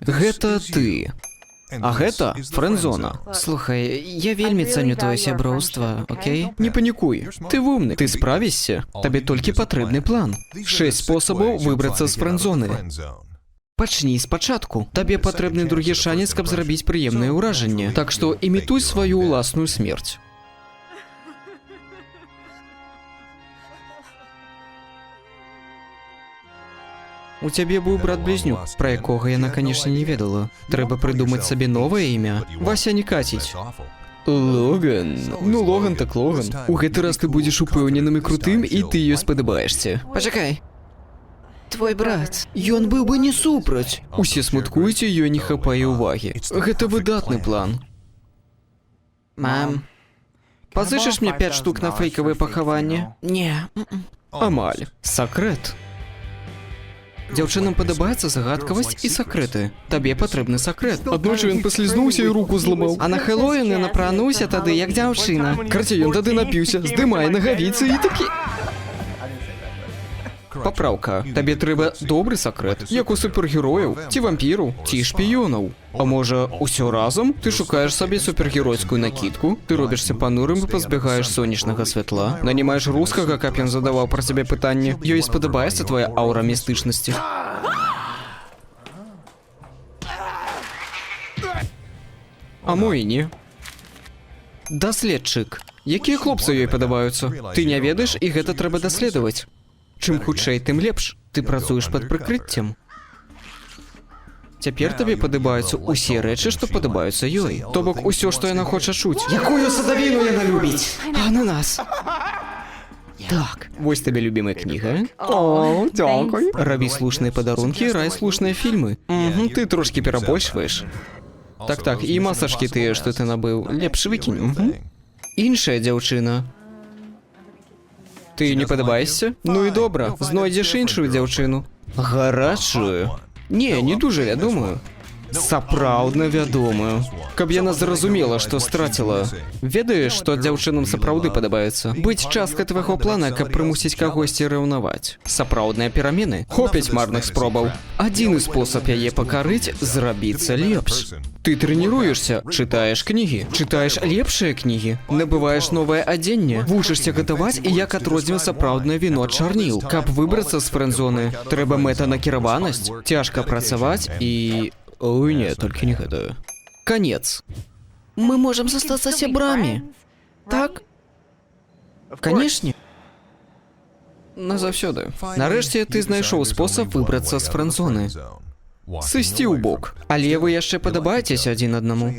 Гэта ты. А гэта фрэнд-зона. Слухай, я вельмі цаню твоё сяброўства, окей? Не панікуй. Ты умны, ты справішся. Табе толькі патрэбны план. 6 спосабаў выбрацца з фрэнд-зоны. Пачні спачатку. Табе патрэбны другі шанец, каб зрабіць прыемнае ўражанне. Так што імітуй сваю ўласную смерць. У цябе быў брат-блізнюк, пра якога яна, канешне, не ведала. Трэба прыдумаць сабе новае імя. Вася не каціць. Логан. Ну, Логан так Логан. У гэты раз ты будзеш упэўненым і крутым, і ты ёй спадабаешся. Пачакай. Твой брат. Ён быў бы не супраць. Усе смуткуюць, і ёй не хапае ўвагі. Гэта выдатны план. Мам, пазычыш мне 5 штук на фейкавае пахаванне? Не. Амаль. Сакрэт. Дзяўчынам падабаецца загадкавасць і сакрэты. Табе патрэбны сакрэт. Аднойчы ён паслізнуўся і руку зламаў. А на Хэллоуін ён апрануўся тады, як дзяўчына. Карці, ён тады напіўся, здымае нагавіцы і такі... Папраўка. Табе трэба добры сакрэт, як у супергерояў, ці вампіраў, ці шпіёнаў. А можа, усё разам? Ты шукаеш сабе супергеройскую накідку, ты робішся панурым і пазбягаеш сонечнага святла, нанімаеш рускага, каб ён задаваў пра цябе пытанне. Ёй спадабаецца твая аўра містычнасці. А мо і не. Даследчык. Якія хлопцы ёй падабаюцца? Ты не ведаеш, і гэта трэба даследаваць. Чым хутчэй, тым лепш. Ты працуеш пад прыкрыццем. Цяпер табе падабаюцца ўсе рэчы, што падабаюцца ёй. То бок, усё, што яна хоча чуць. Якую садавіну яна любіць? Ананас. Так, вось табе любімая кніга. О, дзякуй. Рабі слушныя падарункі, рай слушныя фільмы. Ты трошкі перабольшваеш. Так, і масачкі тыя, што ты набыў, лепш выкінь. Іншая дзяўчына. Ты не падабаешся? Ну і добра, знойдзеш іншую дзяўчыну. Гарачую? Не, не дужа вядомую. Сапраўдна вядомую. Каб яна зразумела, што страціла. Ведаеш, што дзяўчынам сапраўды падабаецца? Быць часткай твайго плана, каб прымусіць кагосьці рэўнаваць. Сапраўдныя перамены. Хопіць марных спробаў. Адзіны спосаб яе пакарыць — зрабіцца лепш. Ты трэніруешся, чытаеш кнігі, чытаеш лепшыя кнігі, набываеш новае адзенне, вучышся гатаваць і як адрозніваць сапраўднае віно ад чарніл. Каб выбрацца з фрэнд-зоны, трэба мэтанакіраванасць, цяжка працаваць і... Ой, не, толькі не гэта. Канец. Мы можам застацца сябрамі. Так? Канешне. Назаўсёды. Нарэшце ты знайшоў спосаб выбрацца з фрэнд-зоны. Сысці ў бок. Але вы яшчэ падабаецеся адзін аднаму.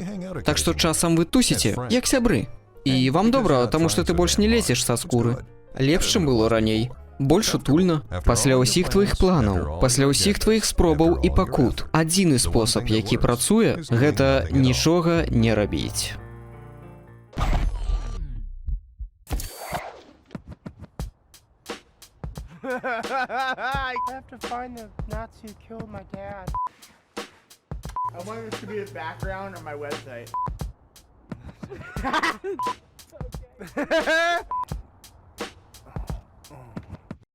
Так што часам вы тусіце, як сябры. І вам добра, таму што ты больш не лезеш са скуры. Лепш, чым было раней. Больш утульна. Пасля ўсіх тваіх планаў, пасля ўсіх тваіх спробаў і пакут. Адзіны спосаб, які працуе, гэта нічога не рабіць. I have to find the Nazi who killed my dad. I want this to be the background on my website.